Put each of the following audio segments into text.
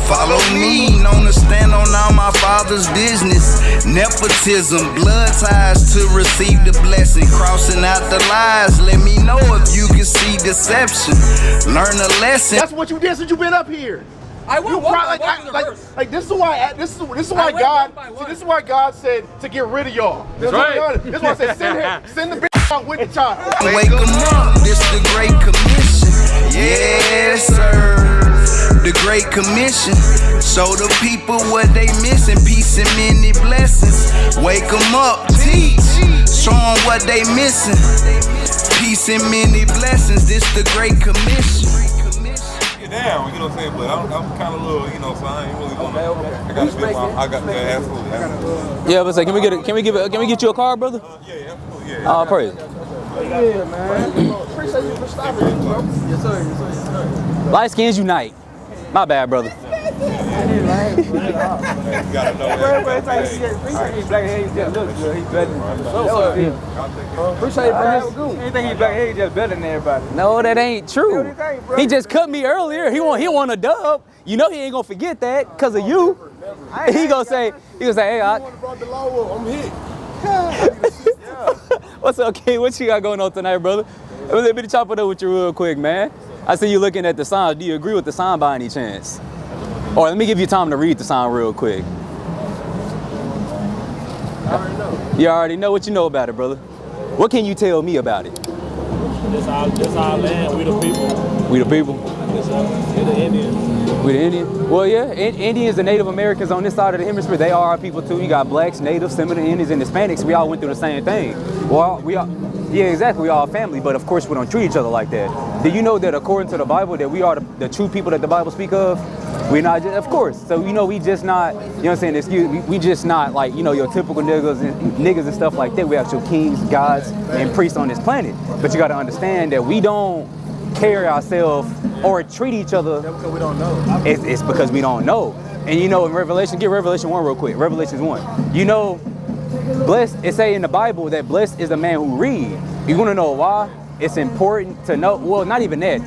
Follow me, known to stand on all my father's business. Nepotism, blood ties to receive the blessing. Crossing out the lies, let me know if you can see deception. Learn a lesson. That's what you did since you've been up here. I went like this is why this is why God said to get rid of y'all. That's right. This is why I said send the bitch out with the child. Wake them up, this the Great Commission. Yes, sir. The Great Commission. Show the people what they missing. Peace and many blessings. Wake them up, teach. Show them what they missing. Peace and many blessings. This the Great Commission. Down, you know what I'm saying? But I'm kind of little, you know, so I ain't really gonna. I gotta feel I got absolutely. Yeah, but say, can we get you a car, brother? Yeah, absolutely, yeah. Oh, praise. Yeah, man. Appreciate you for stopping, bro. Yes, sir. Yes, sir. Light skins unite. My bad, brother. You gotta know that. Black hair, he just looks good. He's better than Appreciate it, bro. anything he's black hair, he's just better than everybody. No, that ain't true. He just cut me earlier. He want a dub. You know he ain't gonna forget that because of you. He gonna say, hey, I'm hit. what's up, King? What you got going on tonight, brother? Let me chop it up with you real quick, man. I see you looking at the signs. Do you agree with the sign by any chance? Or let me give you time to read the sign real quick. I already know. You already know what you know about it, brother. What can you tell me about it? This our land. We the people. We the people? We the Indians. We the Indians? Well, yeah, Indians and Native Americans on this side of the hemisphere, they are our people too. You got blacks, natives, Seminole Indians, and Hispanics. We all went through the same thing. Well, yeah, exactly. We all family, but of course we don't treat each other like that. Do you know that according to the Bible that we are the true people that the Bible speak of? We're not just, of course. So, you know, we just not, you know what I'm saying, excuse me, we just not like, you know, your typical niggas and stuff like that. We actual kings, gods, and priests on this planet. But you got to understand that we don't carry ourselves or treat each other. That's because we don't know. It's because we don't know. And you know, in Revelation, get Revelation 1 real quick. Revelation 1. You know, blessed, it say in the Bible that blessed is the man who read. You want to know why? It's important to know, well, not even that.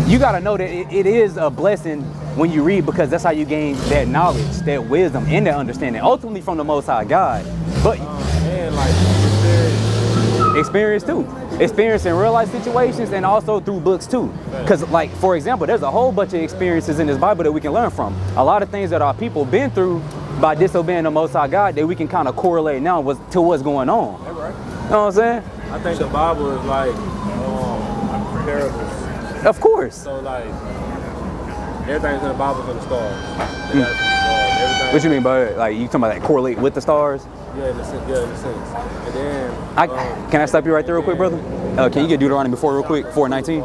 You got to know that it is a blessing when you read, because that's how you gain that knowledge, that wisdom, and that understanding, ultimately from the Most High God. But And like experience too. Experience in real life situations and also through books too. Because like, for example, there's a whole bunch of experiences in this Bible that we can learn from. A lot of things that our people been through by disobeying the Most High God that we can kind of correlate now to what's going on. That's right. You know what I'm saying? I think the Bible is like parables. Of course. So like everything's in the Bible from the stars. Everything. What you mean by that? Like you talking about that correlate with the stars? Yeah, in a sense. And then Can I stop you right there real quick, brother? Can you get Deuteronomy 4 real quick? 4:19?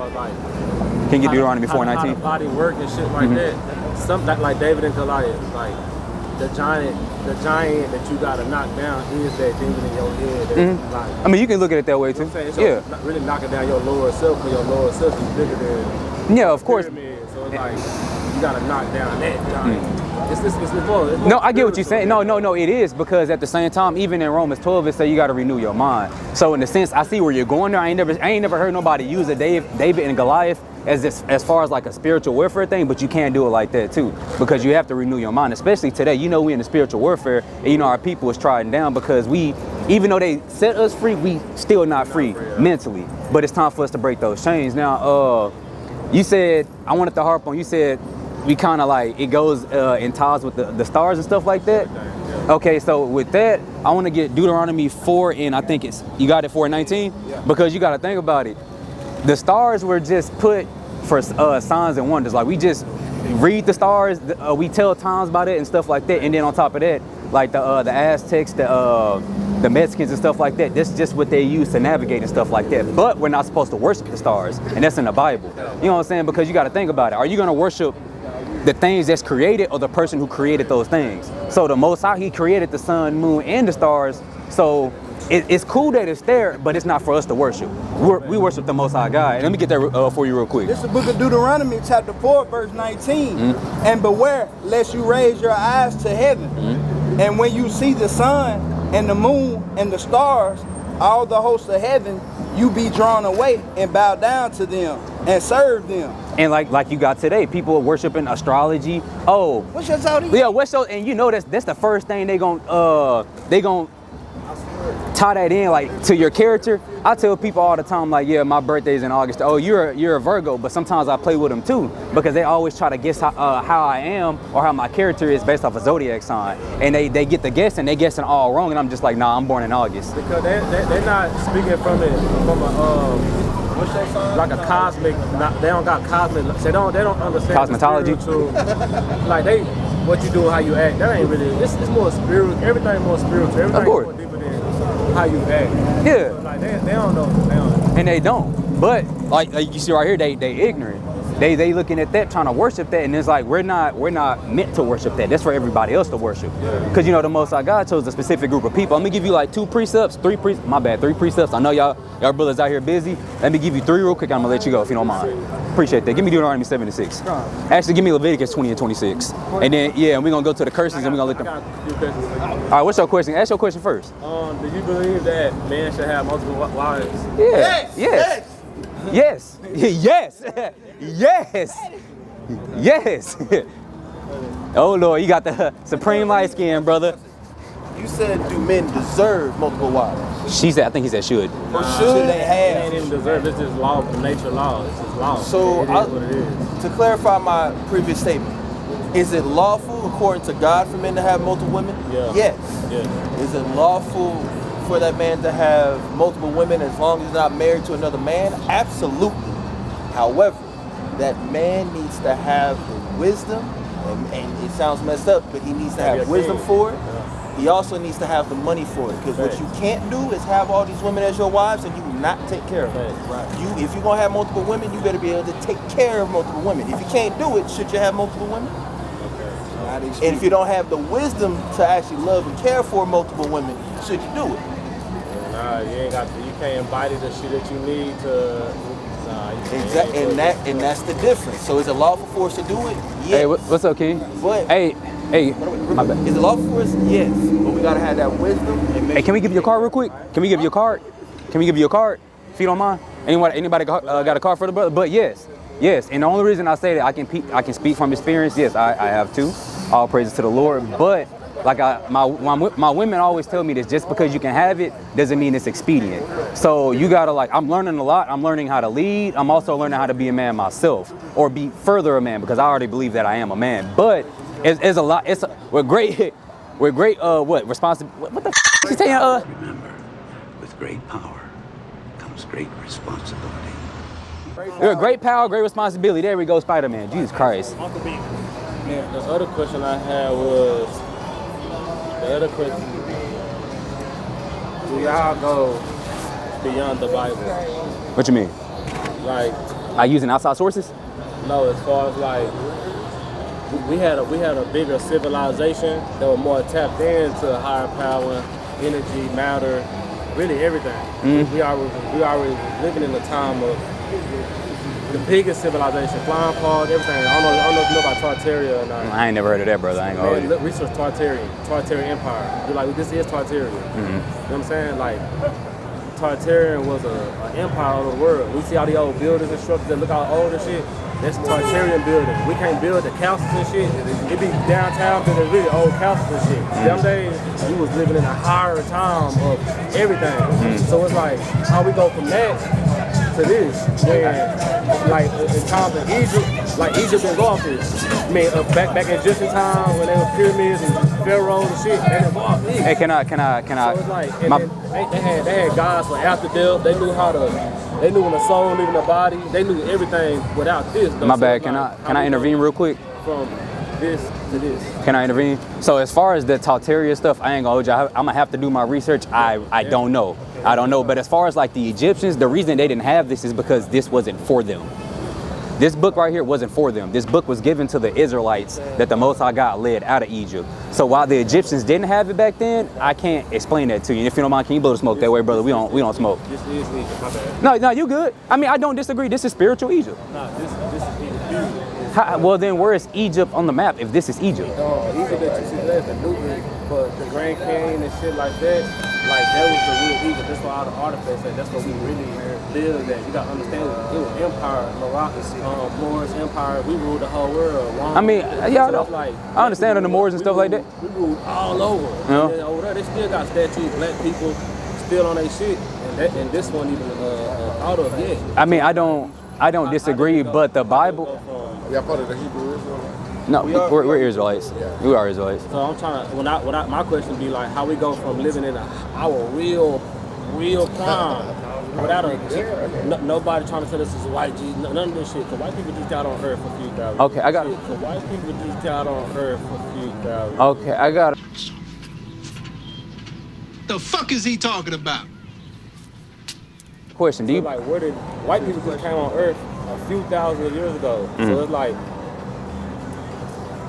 Can you get Deuteronomy 4:19? How the body work and shit like that. Something like David and Goliath, like the giant that you gotta knock down is that demon in your head. That's like, I mean, you can look at it that way too. You know what I'm Yeah. saying? So really knocking down your lower self, because your lower self is bigger than Yeah, of course. pyramid. So it's like you gotta knock down that giant. It's more No, I get what you're saying. No, it is, because at the same time, even in Romans 12, it says you got to renew your mind. So in a sense, I see where you're going there. I ain't never heard nobody use a David and Goliath as far as like a spiritual warfare thing, but you can't do it like that too, because you have to renew your mind, especially today. You know, we in the spiritual warfare, and you know our people is trodden down because we, even though they set us free, we still not free mentally. But it's time for us to break those chains. Now, you said, I wanted to harp on, you said, we kind of like, it goes in ties with the stars and stuff like that. Okay, so with that, I want to get Deuteronomy 4, and I think you got it 4:19? Because you got to think about it. The stars were just put for signs and wonders. Like, we just read the stars, we tell times about it and stuff like that. And then on top of that, like the Aztecs, the Mexicans and stuff like that, that's just what they use to navigate and stuff like that. But we're not supposed to worship the stars, and that's in the Bible. You know what I'm saying? Because you got to think about it. Are you going to worship the things that's created or the person who created those things? So the Most High, he created the sun, moon, and the stars. So it's cool that it's there, but it's not for us to worship. We worship the Most High God. And let me get that for you real quick. This is the book of Deuteronomy, chapter 4, verse 19. And beware, lest you raise your eyes to heaven. And when you see the sun and the moon and the stars, all the hosts of heaven, you be drawn away and bow down to them and serve them. And like you got today, people worshiping astrology. Oh, What's your zodiac? yeah, what's your, and you know that's the first thing they gon' tie that in like to your character. I tell people all the time, like, yeah, my birthday's in August. Oh, you're a Virgo, but sometimes I play with them too because they always try to guess how I am or how my character is based off a zodiac sign, and they get the guess and they guessing all wrong, and I'm just like, nah, I'm born in August. Because they're not speaking from a what's that sign? Like a cosmic. They don't got cosmic. They don't understand Cosmetology? Like what you do, how you act. That ain't really. It's more spiritual. Everything more spiritual. Everything more deeper than how you act. Yeah. So like they don't know. They don't know. And they don't. But like you see right here, they ignorant. They looking at that, trying to worship that, and it's like we're not meant to worship that. That's for everybody else to worship. Because you know the Most High God chose a specific group of people. I'm gonna give you like three precepts. Three precepts. I know y'all brothers out here busy. Let me give you 3 real quick. I'm gonna let you go if you don't mind. Appreciate that. Give me Deuteronomy 7:6. Actually, give me Leviticus 20 and 26. And then and we're gonna go to the curses and we're gonna let them. I got a few questions for you. All right, what's your question? Ask your question first. Do you believe that men should have multiple wives? Yeah. Yes. Yes. Yes. Yes. Yes. Oh Lord, you got the supreme light skin, brother. You said, do men deserve multiple wives? She said, I think he said should. Or should they They have? ain't even deserve. It's just law, nature law. It's just law. So, it is what it is. To clarify my previous statement, is it lawful according to God for men to have multiple women? Yeah. Yes. Yeah. Is it lawful for that man to have multiple women as long as he's not married to another man? Absolutely. However, that man needs to have the wisdom, and it sounds messed up, but he needs to have wisdom for it. He also needs to have the money for it, because what you can't do is have all these women as your wives and you not take care of them. Right. If you're gonna have multiple women, you better be able to take care of multiple women. If you can't do it, should you have multiple women? And if you don't have the wisdom to actually love and care for multiple women, should you do it? Nah, you ain't got to. You can't embody the shit that you need to. Nah, you can't. Exactly, and that's the difference. So is it lawful for us to do it? Yes. Hey, what's up, King? But Hey, my bad. is it lawful for us? Yes. But we gotta have that wisdom. And make Hey, can we give you a card real quick? Can we give you a card? Can we give you a card, if you don't mind? Anybody got a card for the brother? But yes. And the only reason I say that I can speak from experience. Yes, I have too. All praises to the Lord. But like my women always tell me this: just because you can have it doesn't mean it's expedient. So you gotta I'm learning a lot. I'm learning how to lead. I'm also learning how to be a man myself, or be further a man, because I already believe that I am a man. But it's a lot. We're great. Responsibility. What the f*** you saying? Remember, with great power comes great responsibility. Great power, great responsibility. There we go, Spider-Man. Jesus Christ. Yeah, the other question I had was, do y'all go beyond the Bible? What you mean? Like, Using outside sources? no, as far as like, we had a bigger civilization that was more tapped into higher power, energy, matter, really everything. Mm-hmm. We already living in the time of the biggest civilization, flying cars, everything. I don't know if you know about Tartaria or not. I ain't never heard of that, brother. I ain't gonna hold you. Look, research Tartarian Empire. You're like, this is Tartaria. Mm-hmm. You know what I'm saying? Like, Tartarian was an empire of the world. We see all the old buildings and structures that look all old and shit. That's Tartarian building. We can't build the castles and shit. It be downtown to the really old castles and shit. Them days, we was living in a higher time of everything. So it's like, how we go from that to this, when, like, in times of Egypt, like Egypt didn't go off this. I mean, back in Egyptian time when they were pyramids and pharaohs and shit, they didn't go off this. Hey, can I? So it's like, and then they had gods for after death. They knew they knew when the soul leaving the body. They knew everything without this. Though. My So bad. it's Can like, I intervene real quick? From this to this. Can I intervene? So as far as the Tartaria stuff, I ain't gonna hold you. I'm gonna have to do my research. I don't know. I don't know. But as far as like the Egyptians, the reason they didn't have this is because this wasn't for them. This book right here wasn't for them. This book was given to the Israelites that the Most High God led out of Egypt. So while the Egyptians didn't have it back then, I can't explain that to you. And if you don't mind, can you blow the smoke that way, brother? We don't smoke. This is Egypt, my bad. No, you good. I mean, I don't disagree. This is spiritual Egypt. Nah, this is Egypt. Well, then where is Egypt on the map if this is Egypt? Egypt that you see there is the Nubia, but the Grand Canyon and shit like that was the real Egypt. That's why all the artifacts say that's what we really lived at. You gotta understand it was empire, Morocco, Moorish empire. We ruled the whole world. I mean, yeah, so like, I understand the Moors and stuff like that. We ruled all over. Yeah. And over there, they still got statues, black people still on their shit, and this one even out of yet. I mean, I don't disagree, but the Bible. Y'all part of the Hebrew Israelite? No, we're Israelites. Yeah. We are Israelites. So I'm trying to, my question be like, how we go from living in our real prime without nobody trying to tell us this is white Jesus, none of this shit. Cause white people just got on earth for a few thousand. Okay, I got it. So white people just got on earth for a few thousand. Okay, I got it. The fuck is he talking about? Question, do you? Like, where did white people just came on earth a few thousand years ago? So it's like,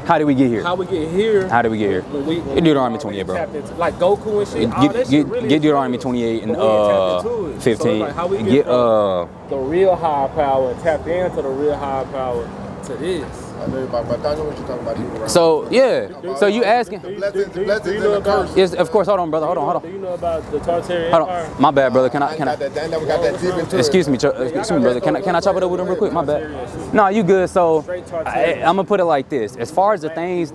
how did we get here? how we get here? How did we get here? Get Deuteronomy 28, bro. Like Goku and shit. All that shit really Get Deuteronomy 28 and 15. So like how we Get the real high power and tap into the real high power to this. I know what you're talking about. So yeah. So you asking? The blessings and the curses. Yes, of course. Hold on, brother. Hold on. Do you know about the Tartarian Hold Empire? on. My bad, brother. Can I? They never got that deep into it. Excuse me, brother. Can I chop it up with him real quick? My bad. No, you good. So I'm gonna put it like this. As far as the things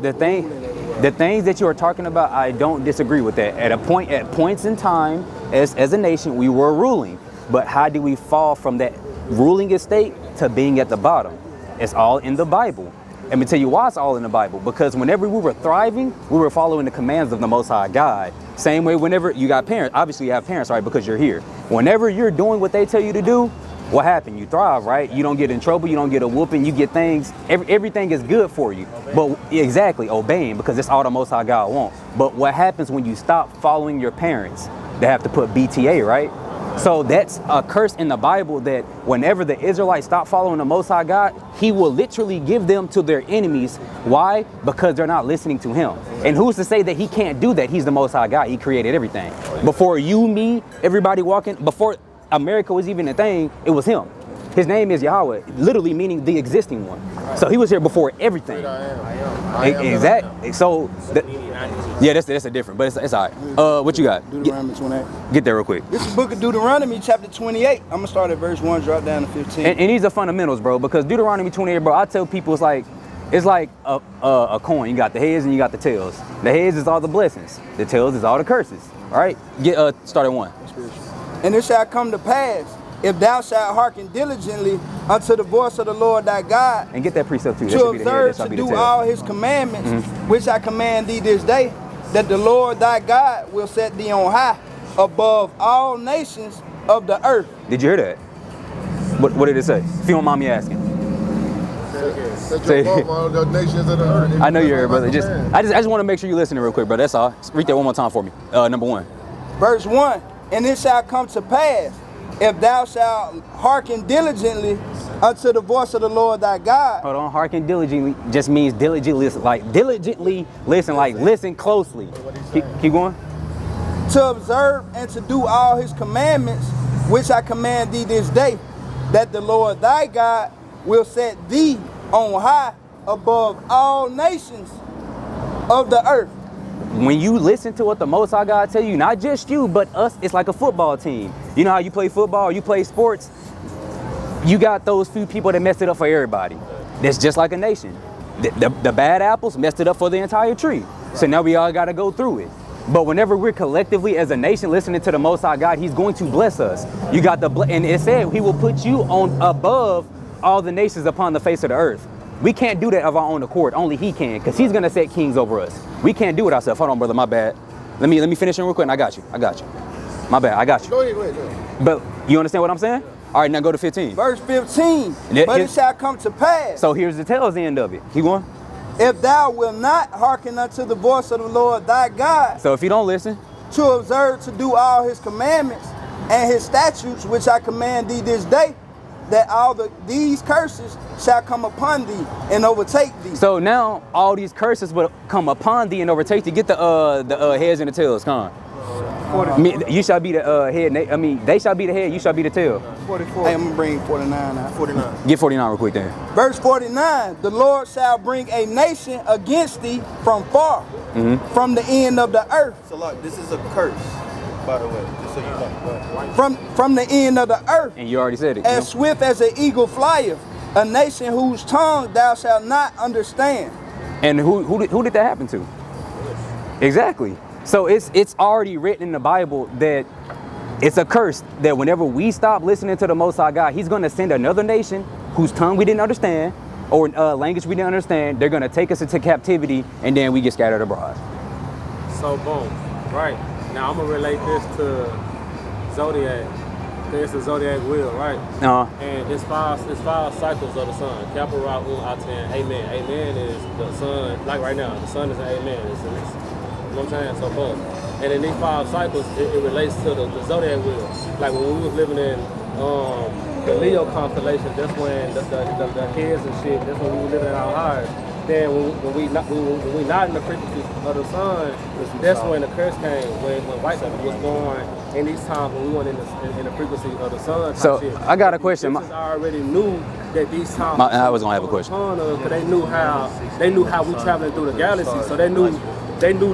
that you are talking about, I don't disagree with that. At points in time, as a nation, we were ruling. But how do we fall from that ruling estate to being at the bottom? It's all in the Bible. Let me tell you why it's all in the Bible. Because whenever we were thriving, we were following the commands of the Most High God. Same way whenever you got parents, obviously you have parents, right? Because you're here. Whenever you're doing what they tell you to do, what happened? You thrive, right? You don't get in trouble. You don't get a whooping. You get things. Everything is good for you. But exactly, obeying, because it's all the Most High God wants. But what happens when you stop following your parents? They have to put BTA, right? So that's a curse in the Bible that whenever the Israelites stop following the Most High God, he will literally give them to their enemies. Why? Because they're not listening to him. And who's to say that he can't do that? He's the Most High God. He created everything. Before you, me, everybody walking, before America was even a thing, it was him. His name is Yahweh, literally meaning the existing one. So he was here before everything. I am. Exactly. So, yeah, that's a different, but it's all right. What you got? Deuteronomy 28. Get there real quick. This is the book of Deuteronomy, chapter 28. I'm gonna start at verse 1, drop down to 15. And these are fundamentals, bro, because Deuteronomy 28, bro, I tell people it's like a coin. You got the heads and you got the tails. The heads is all the blessings. The tails is all the curses. All right? Start at 1. And it shall come to pass, if thou shalt hearken diligently unto the voice of the Lord thy God, And get that precept too. That to should be the head, that observe shall to be the do tail. all his commandments, which I command thee this day, that the Lord thy God will set thee on high above all nations of the earth. Did you hear that? What did it say? If you don't mind me asking. Set you above all the nations of the earth. I know you're here, brother. I just want to make sure you're listening real quick, bro. That's all. Read that one more time for me. Number 1. Verse 1, and it shall come to pass, if thou shalt hearken diligently unto the voice of the Lord thy God. Hold on. Hearken diligently just means diligently listen, like listen closely. Keep going. To observe and to do all his commandments, which I command thee this day, that the Lord thy God will set thee on high above all nations of the earth. When you listen to what the Most High God tell you, not just you, but us, it's like a football team. You know how you play football, you play sports? You got those few people that messed it up for everybody. That's just like a nation. The bad apples messed it up for the entire tree. So now we all got to go through it. But whenever we're collectively as a nation listening to the Most High God, he's going to bless us. You got and it said he will put you on above all the nations upon the face of the earth. We can't do that of our own accord. Only he can, because he's going to set kings over us. We can't do it ourselves. Hold on, brother, my bad. Let me finish it real quick and I got you. My bad, I got you. Go ahead. But you understand what I'm saying? All right, now go to 15. Verse 15, but it shall come to pass. So here's the tails end of it. Keep going. If thou wilt not hearken unto the voice of the Lord thy God, So if you don't listen, to observe to do all his commandments and his statutes, which I command thee this day, that these curses shall come upon thee and overtake thee. so now all these curses will come upon thee and overtake thee. Get the heads and the tails, come on. I mean, you shall be the head. I mean, they shall be the head. You shall be the tail. 44. Hey, I'm gonna bring 49 out. 49. Get 49 real quick then. Verse 49, the Lord shall bring a nation against thee from far, from the end of the earth. So look, this is a curse, by the way, just so you know. From the end of the earth. And you already said it. As swift as an eagle flieth, a nation whose tongue thou shalt not understand. And who did that happen to? Exactly. So it's already written in the Bible that it's a curse that whenever we stop listening to the Most High God, He's going to send another nation whose tongue we didn't understand or language we didn't understand. They're going to take us into captivity, and then we get scattered abroad. So boom, right. Now I'm going to relate this to Zodiac. It's the Zodiac wheel, right? And it's five cycles of the sun. Capital Ra'u Aten, Amen. Amen is the sun, like right now, the sun is an amen. You know what I'm saying? So boom. And in these 5 cycles, it relates to the Zodiac wheel. Like when we was living in the Leo constellation, that's when the heads and shit, that's when we were living in our highs. Then when we not in the frequency of the sun, that's when the curse came, when white people was born in these times when we weren't in the frequency of the sun. So shit. I got a question. I already knew that these times. I was gonna have a question. Because they knew how we traveling through the galaxy, so they knew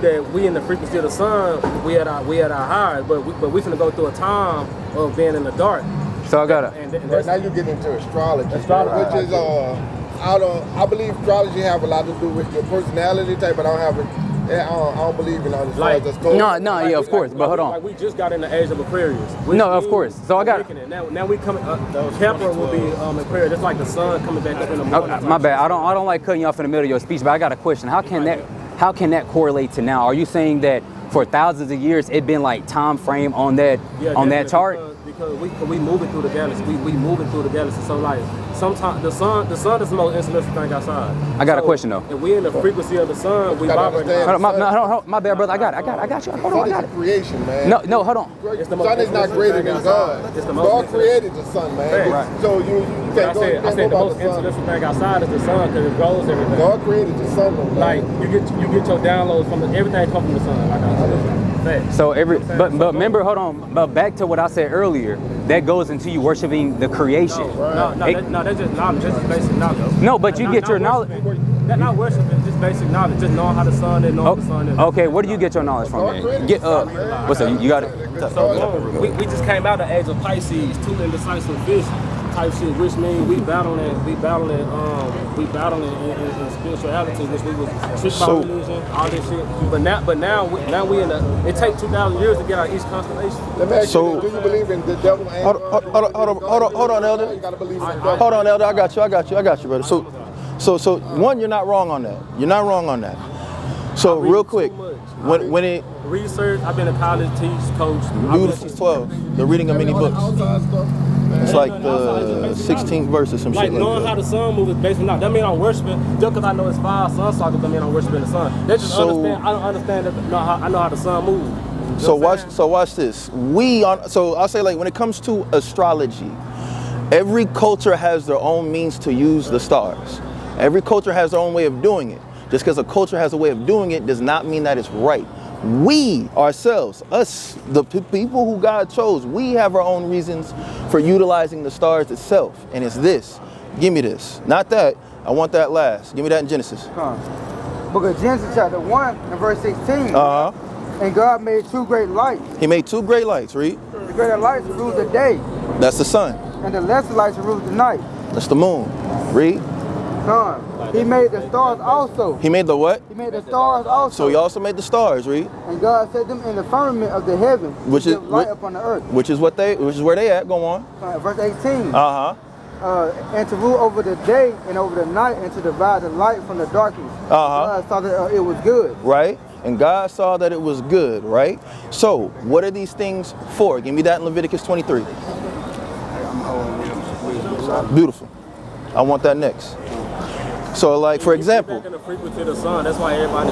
that we in the frequency of the sun, we at our highs, but we finna go through a time of being in the dark. So I got Right now you get into astrology, which is I believe astrology have a lot to do with your personality type, but I don't believe in all this. Like, yeah, of course, but hold on. Like we just got in the age of Aquarius. Of course. So I got now we coming. Capricorn will be Aquarius. It's like the sun coming back up in the morning. My bad. I don't like cutting you off in the middle of your speech, but I got a question. How can that correlate to now? Are you saying that for thousands of years it been like time frame on that chart? Because we moving through the galaxy. We moving through the galaxy. So like sometimes the sun is the most insignificant thing outside. I got a question though. If we in the frequency of the sun, we vibrate. My bad, brother. I got you. Hold on. I got it. Creation, man. No, hold on. The sun is not greater than God. God created the sun, man. Right. So you can't go. I said the most insignificant thing outside is the sun because it grows everything. God created the sun, though, like you get your downloads from everything comes from the sun. Like I said. So but remember, hold on. But back to what I said earlier, that goes into you worshiping the creation. That's just knowledge. That's just basic knowledge. No, but you get your knowledge. That's not worshiping. Just basic knowledge. Just knowing how the sun is, knowing the sun is. Okay, where do you get your knowledge from? Man? What's up? You got it. So we just came out of the age of Pisces, 2 indecisive fish type shit, which means we battling in spirituality, which we was tricked by religion, all this shit. But now we in the. It takes 2,000 years to get our East constellation. Let me ask you, do you believe in the devil? Hold on, Elder. You gotta believe in Hold on, Elder. I got you, brother. So one, you're not wrong on that. You're not wrong on that. So real quick, when it research, I've been a college coach. Deuteronomy 12, the reading of many books. It's like the 16th verse or some shit like knowing that. how the sun moves is based on that. That means I'm worshiping. Just because I know it's 5 sun cycles, that means I'm worshiping the sun. They just understand. I don't understand that. I know how the sun moves. So watch this. So I'll say, like, when it comes to astrology, every culture has their own means to use the stars. Every culture has their own way of doing it. Just because a culture has a way of doing it does not mean that it's right. We ourselves, us, the people who God chose, we have our own reasons for utilizing the stars itself. And it's this. Give me this. Not that. I want that last. Give me that in Genesis. Book of Genesis chapter 1 and verse 16. And God made 2 great lights. He made 2 great lights. Read. The greater lights rule the day. That's the sun. And the lesser lights rule the night. That's the moon. Read. He made the stars also. He made the what? He made the stars also. So he also made the stars, read. And God set them in the firmament of the heaven, which is light upon the earth. Which is where they at. Go on. Verse 18. Uh-huh. And to rule over the day and over the night, and to divide the light from the darkness. God saw that it was good. Right. And God saw that it was good, right? So what are these things for? Give me that in Leviticus 23. Beautiful. I want that next. So, like, for example, back in the frequency of the sun. That's why everybody.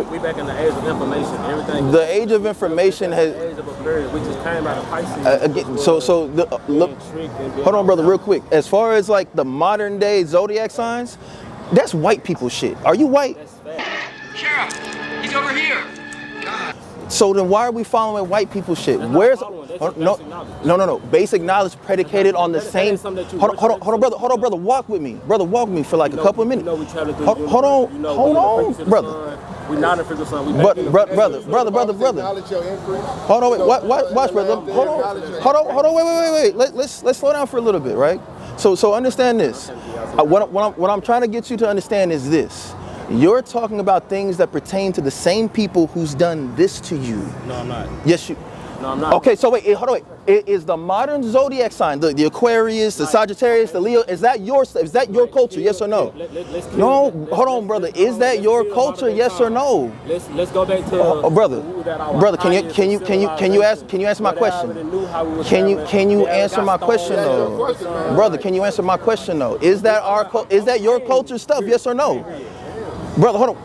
We back in the age of information. Everything. The age of information has. The age of Aquarius. We just came out of Pisces. Again, look. Hold on, brother, real quick. As far as like the modern day zodiac signs, that's white people shit. Are you white? Sheriff, he's over here. So then why are we following white people shit? That's Where's not following, that's no, basic knowledge. no. Basic knowledge predicated on the That same. ain't something that you Hold on, worship. brother. Walk with me, for like a couple of minutes. You know we traveling through Hold the on, universe. hold on, we in the frequency of the brother. sun. We not in the frequency of the sun. We But back in the brother. Acknowledge your increase. Hold on, wait, watch, brother. Hold on, wait. Let's slow down for a little bit, right? So understand this. What I'm trying to get you to understand is this. You're talking about things that pertain to the same people who's done this to you. No, I'm not. Yes, you. No, I'm not. Okay, so hold on. Is the modern zodiac sign, the Aquarius, the Sagittarius, the Leo, is that your culture? Yes or no? No, hold on, brother. Is that your culture? Yes or no? Let's go back to brother. Can you answer my question? Can you answer my question though, brother? Can you answer my question though? Is that your culture stuff? Yes or no? Brother, hold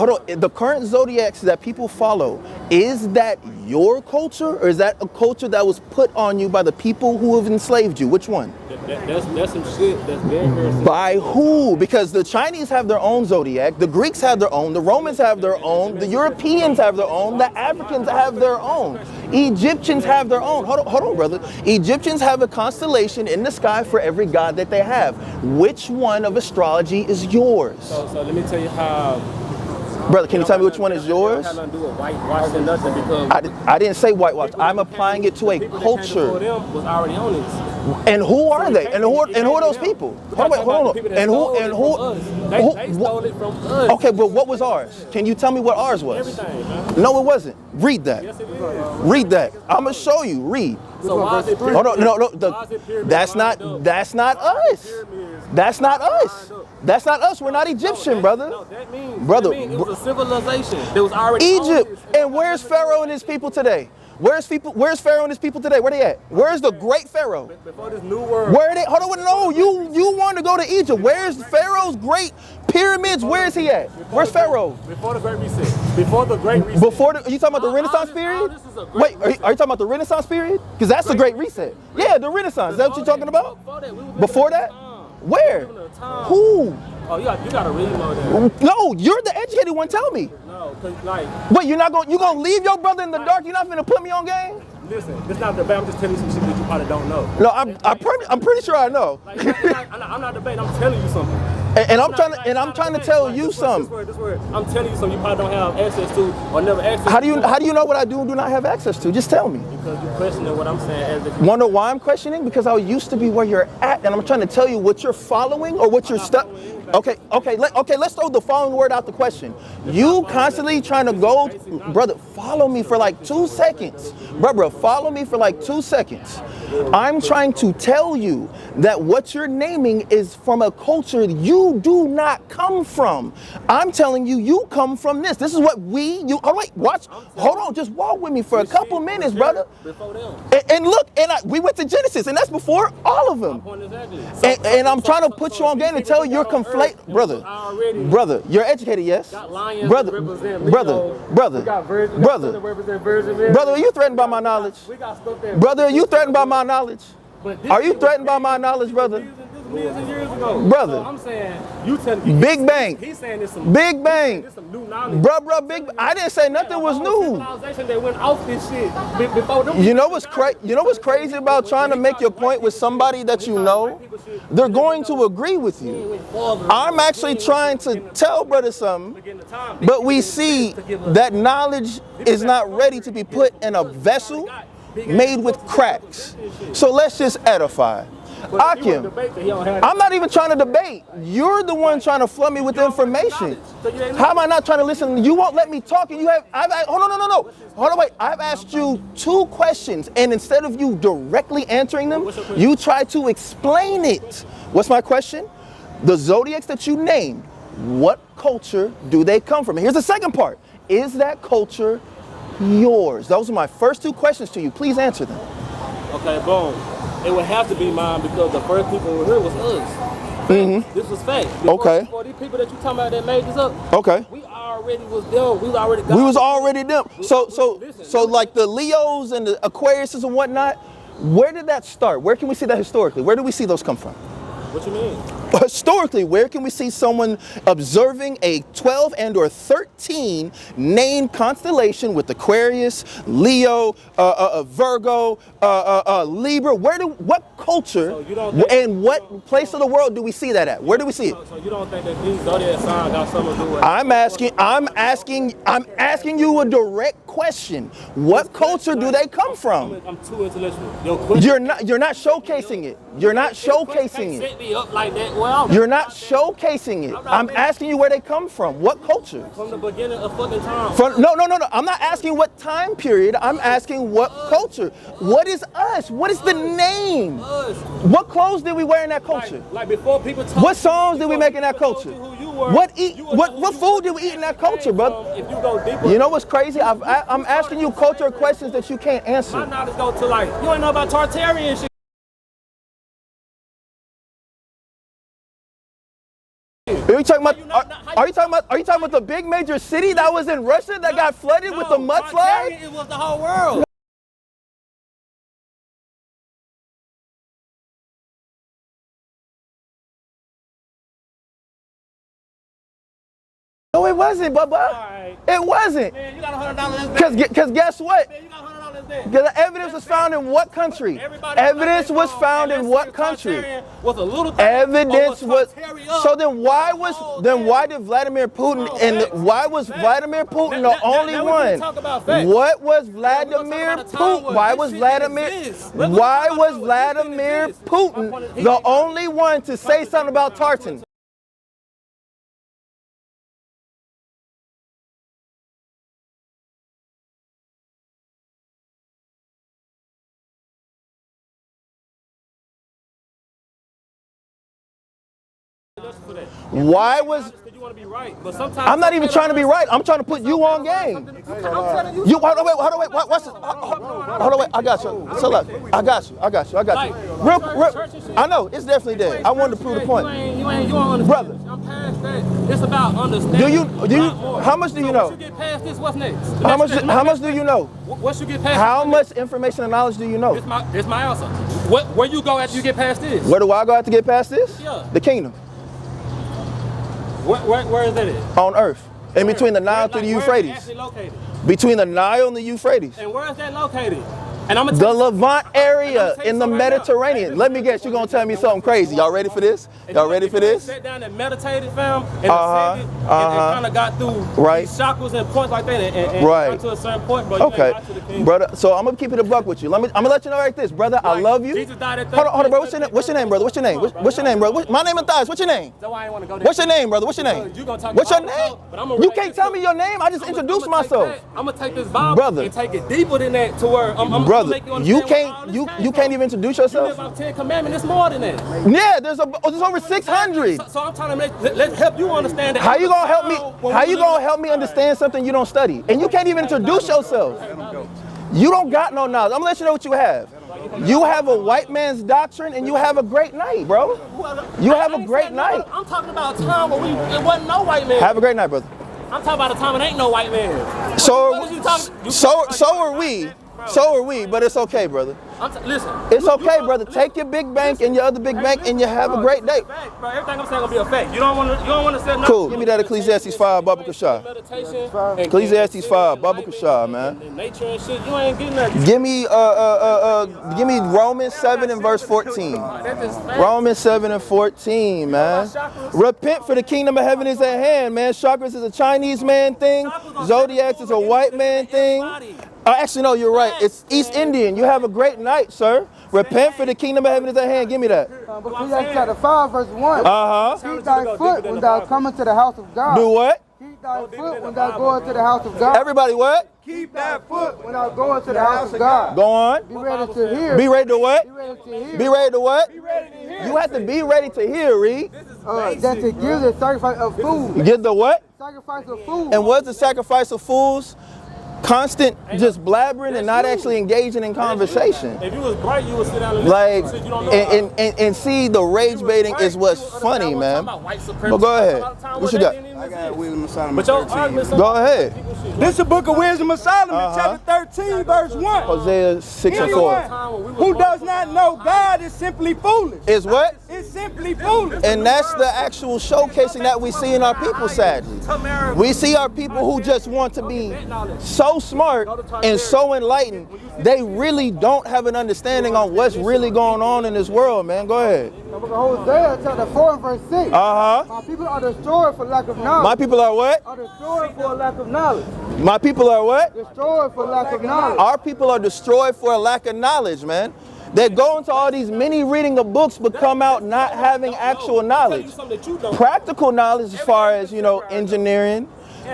on. The current zodiacs that people follow, is that your culture or is that a culture that was put on you by the people who have enslaved you? Which one? That's some shit that's very By who? Because the Chinese have their own zodiac, the Greeks have their own, the Romans have their own, the Europeans have their own, the Africans have their own, Egyptians have their own. Hold on, brother. Egyptians have a constellation in the sky for every god that they have. Which one of astrology is yours? So let me tell you how. Brother, can you tell me which one is yours? I didn't say whitewash. I'm applying it to a culture. And who are they? And who are those people? Hold on. And who? They stole it from us. Okay, but what was ours? Can you tell me what ours was? Everything, man. No, it wasn't. Read that. Yes, it is. Read that. I'm gonna show you. Read. So why is it Hold on. No. That's not us. That's not us. That's not us. We're not Egyptian, brother. No, that means, brother. It was a civilization that was already Egypt. And where's Pharaoh and his people today? Where's Pharaoh and his people today? Where they at? Where's the great Pharaoh? Before this new world. Where are they? Hold on, no, you want to go to Egypt. Where's Pharaoh's great pyramids? Where is he at? Where's Pharaoh? Before the Great Reset. Before the Great Reset. Are you talking about the Renaissance period? Wait, are you talking about the Renaissance period? Because that's the Great Reset. Yeah, the Renaissance. Is that what you're talking about? Before that? Where? Who? Oh, you gotta really know that. No, you're the educated one. Tell me. No, cause like. Wait, you gonna leave your brother in the dark? You're not gonna put me on game? Listen, this not debating. I'm just telling you some shit that you probably don't know. No, I'm pretty sure I know. Like, I'm not debating. I'm telling you something. And I'm trying to tell you something. This word. I'm telling you something you probably don't have access to or never access. How do you know what I do not have access to? Just tell me. Because you're questioning what I'm saying as if. Wonder why I'm questioning? Because I used to be where you're at, and I'm trying to tell you what you're following or what you're stuck. Okay. Let's throw the following word out the question. You constantly trying to go, brother. Follow me for like 2 seconds, brother. Follow me for like 2 seconds. I'm trying to tell you that what you're naming is from a culture you do not come from. I'm telling you, you come from this. This is what hold on, just walk with me for a couple minutes, brother. And look, we went to Genesis, and that's before all of them. And I'm trying to put you on game to tell you you're brother, you're educated, yes? Brother, are you threatened by my knowledge? Brother, are you threatened by my knowledge? Are you threatened by my knowledge, brother? Brother, I'm saying you tell me. Big Bang. He's saying this some Big Bang. This some new knowledge. Bruh, Big Bang. I didn't say nothing was new. They went off this shit before them. You know what's crazy about trying to make your point with somebody that you know? They're going to agree with you. I'm actually trying to tell brother something, but we see that knowledge is not ready to be put in a vessel made with cracks. So let's just edify. Akim, I'm not even trying to debate. You're the one trying to flood me with information. How am I not trying to listen? You won't let me talk, and no. Hold on, wait. I've asked you 2 questions, and instead of you directly answering them, you try to explain it. What's my question? The zodiacs that you named, what culture do they come from? And here's the second part. Is that culture yours? Those are my first 2 questions to you. Please answer them. Okay, boom. It would have to be mine because the first people over here was us. Mm-hmm. This was fact. Before these people that you talking about that made this up. Okay. We already was them. We was already them. So like the Leos and the Aquariuses and whatnot, where did that start? Where can we see that historically? Where do we see those come from? What you mean? Historically, where can we see someone observing a 12 and or 13 named constellation with Aquarius, Leo, Virgo, Libra? What culture and what place of the world do we see that at? Where do we see it? So you don't think that these zodiac signs got something to do with it? I'm asking you a direct question. What culture do they come from? I'm too intellectual. You're not showcasing it. You're not showcasing it. Set me up like that. Well, You're not showcasing it. I'm asking you where they come from. What culture? from the beginning of fucking time. No. I'm not asking what time period. I'm asking what culture. What is us? What is the name? What clothes did we wear in that culture? Like before people told What songs did we make in that culture? What food did we eat in that culture, brother? If you go deeper, You know what's crazy? I'm asking you cultural questions that you can't my answer. knowledge go to like, you ain't know about Tartarian shit. Are you talking about the big major city that was in Russia that got flooded with the mudslide? It was the whole world. No, it wasn't, Bubba. Right. It wasn't. Man, you got $100 Because guess what? Man, you got $100 there. The evidence was found in what country? Evidence was found in what country? Was a little thing, Evidence was. Tartarian up. So then why did Vladimir Putin why was Vladimir Putin the only now we one? can talk about facts. What was We're Vladimir talking about a time Putin? where Why this was shit Vladimir? didn't exist. Why was Vladimir Putin the only one to say something about Tartan? Why was You want to be right, but sometimes I'm not even trying to be right. I'm trying to put you on game. You hold on, wait. Watch this. Hold on, wait. I got you. So look, I got you. Real. I know it's definitely there. I wanted to prove the point. You don't understand. Brother. I'm past that. It's about understanding. Do you? How much do you know? Once you get past this, what's next? How much do you know? Once you get past How much information and knowledge do you know? This my answer. Where you go after you get past this? Where do I go out to get past this? Yeah. The kingdom. Where is that at? On earth. In between the Nile to the Euphrates. Where is it actually located? Between the Nile and the Euphrates. And where is that located? And I'm The Levant area in the Mediterranean. Let me guess, you're gonna tell me something crazy. Y'all ready for this? Y'all ready for this? Sat down and meditated, fam, and ascended, and kind of got through these chakras and points like that, and got to a certain point, bro. Okay, brother. So I'm gonna keep it a buck with you. I'm gonna let you know like this, brother. I love you. Jesus died at Hold on, bro. What's your name, brother? What's your name? What's your name, brother? My name is Thias. What's your name? That's why I ain't want to go there. What's your name, brother? What's your name? What's your name? You can't tell me your name. I just introduced myself. I'm gonna take this Bible Brother. and take it deeper than that to where I'm Brother, make you understand you can't even introduce yourself. You live off 10 commandments. It's more than that. Yeah, there's over 600. So I'm trying to let's help you understand that. How you gonna help me? How you gonna help me understand something you don't study? And you can't even introduce yourself. You don't got no knowledge. I'm gonna let you know what you have. You have a white man's doctrine, and you have a great night, bro. You have a great night. I'm talking about a time where it wasn't no white man. Have a great night, brother. I'm talking about a time when ain't no white man. So are we. So are we, but it's okay, brother. Listen. It's okay, brother. Take your big bank and your other big bank, and you have a great day. Bro, everything I'm saying gonna be a fact. You don't want to say nothing. Cool. Give me that Ecclesiastes 5, Baba Kashah. Ecclesiastes 5, Baba Kashah, man. Nature and shit. You ain't getting nothing. Give me Romans 7 and verse 14. Romans 7 and 14, man. Repent, for the kingdom of heaven is at hand, man. Chakras is a Chinese man thing. Zodiacs is a white man thing. Actually, no, you're right. It's East Indian. You have a great night, sir. Repent, for the kingdom of heaven is at hand. Give me that. Ecclesiastes chapter 5, verse 1. Uh-huh. Keep thy foot when thou comest to the house of God. Do what? Keep thy foot when thou goest to the house of God. Everybody what? Keep thy foot when thou goest to the house of God. Go on. Be ready to hear. Be ready to what? Be ready to hear. Be ready to what? You have to be ready to hear, Reed. That to give the sacrifice of food. Give the what? Sacrifice of food. And what's the sacrifice of fools? Constant just blabbering and not actually engaging in conversation. If you was bright, you would sit down and listen. Like, and see, the rage baiting is what's funny, man. But go ahead. What you got? I got Wisdom of Solomon. But your argument, Go ahead. This is the book of Wisdom of Solomon, chapter 13, verse 1. Hosea 6 and 4. Who does not know God is simply foolish. Is what? It's simply foolish. And that's the actual showcasing that we see in our people, sadly. We see our people who just want to be so smart and so enlightened, they really don't have an understanding on what's really going on in this world, man. Go ahead. Hosea chapter 4 and verse 6. My people are destroyed for lack of knowledge. My people are what? Are destroyed for a lack of knowledge. My people are what? Destroyed for lack of knowledge. Our people are destroyed for a lack of knowledge, man. They go into all these mini reading of books but come out not having actual knowledge. Practical knowledge as far as, you know, engineering,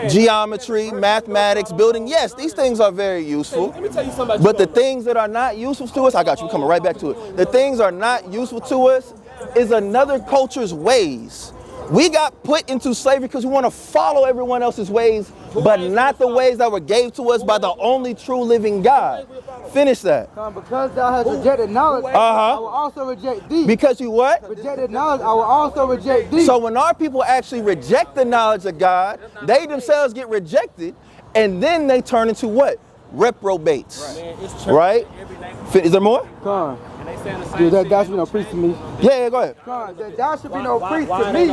geometry, mathematics, building. Yes, these things are very useful. But the things that are not useful to us, I got you, coming right back to it. The things are not useful to us is another culture's ways. We got put into slavery because we want to follow everyone else's ways, but not the ways that were gave to us by the only true living God. Finish that. Because thou hast rejected knowledge, I will also reject thee. Because you what? Rejected knowledge, I will also reject thee. So when our people actually reject the knowledge of God, they themselves get rejected, and then they turn into what? Reprobates. Right? Is there more? Dude, that should be no priest to me. Yeah, go ahead. Thou should be no priest to me.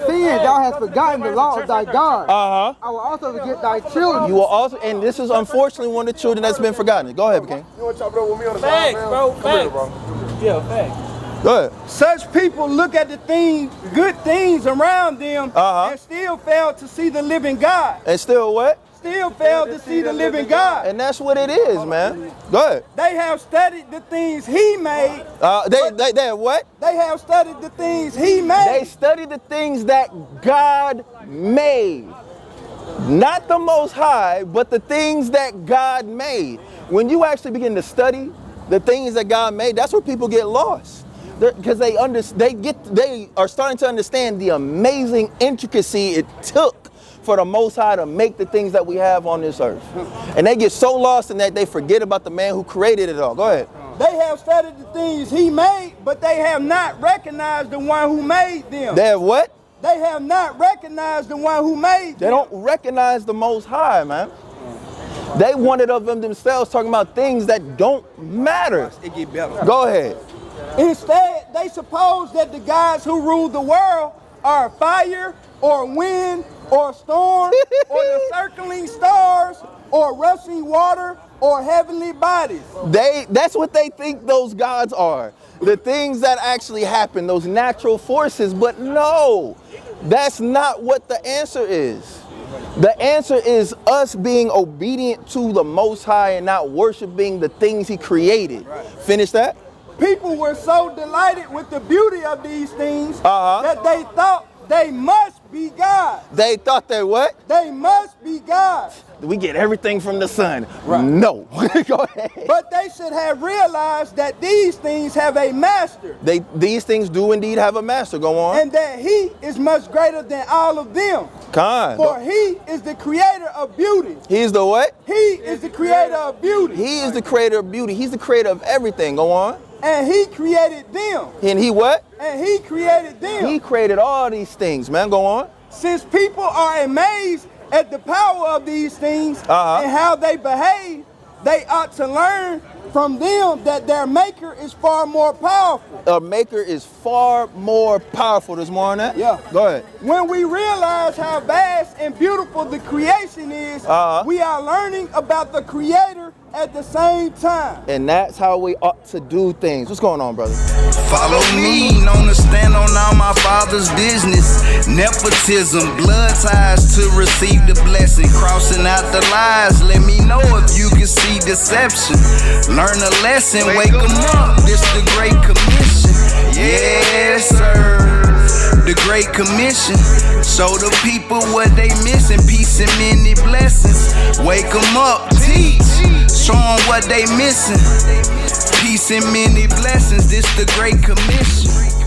Sin, thou hast forgotten the law of thy God. I will also forget thy children. You will also, and this is unfortunately one of the children that's been forgotten. Go ahead, King. You want to chop it up with me on the Facts, side, bro. man? Come here, bro. Yeah, facts. Go ahead. Such people look at the things, good things around them, and still fail to see the living God. And still what? Still fail to see the living God. And that's what it is, man. Go ahead. They have studied the things He made. They what? They have studied the things He made. They studied the things that God made. Not the Most High, but the things that God made. When you actually begin to study the things that God made, that's where people get lost. Because they are starting to understand the amazing intricacy it took for the Most High to make the things that we have on this earth. And they get so lost in that they forget about the man who created it all. Go ahead. They have studied the things He made, but they have not recognized the one who made them. They have what? They have not recognized the one who made them. They don't recognize the Most High, man. They wanted of them themselves talking about things that don't matter. It get better. Go ahead. Instead, they suppose that the gods who rule the world are fire or wind or storm or the circling stars or rushing water or heavenly bodies. That's what they think those gods are. The things that actually happen, those natural forces. But no, that's not what the answer is. The answer is us being obedient to the Most High and not worshiping the things He created. Finish that. People were so delighted with the beauty of these things that they thought they must be God. They thought they what? They must be God. We get everything from the sun. Right. No. Go ahead. But they should have realized that these things have a master. These things do indeed have a master. Go on. And that He is much greater than all of them. For He is the creator of beauty. He's the what? He is the creator of beauty. He is the creator of beauty. He's the creator of everything. Go on. And He created them. And He what? And He created them. He created all these things, man. Go on. Since people are amazed at the power of these things and how they behave, they ought to learn from them that their maker is far more powerful. A maker is far more powerful. There's more on that? Yeah. Go ahead. When we realize how vast and beautiful the creation is, we are learning about the Creator at the same time. And that's how we ought to do things. What's going on, brother? Follow me, known to stand on all my father's business. Nepotism, blood ties to receive the blessing. Crossing out the lies, let me know if you can see deception. Learn a lesson, wake them up, this the Great Commission. Yes, sir. The Great Commission. Show the people what they missing. Peace and many blessings. Wake them up, teach. Show them what they missing. Peace and many blessings. This the Great Commission.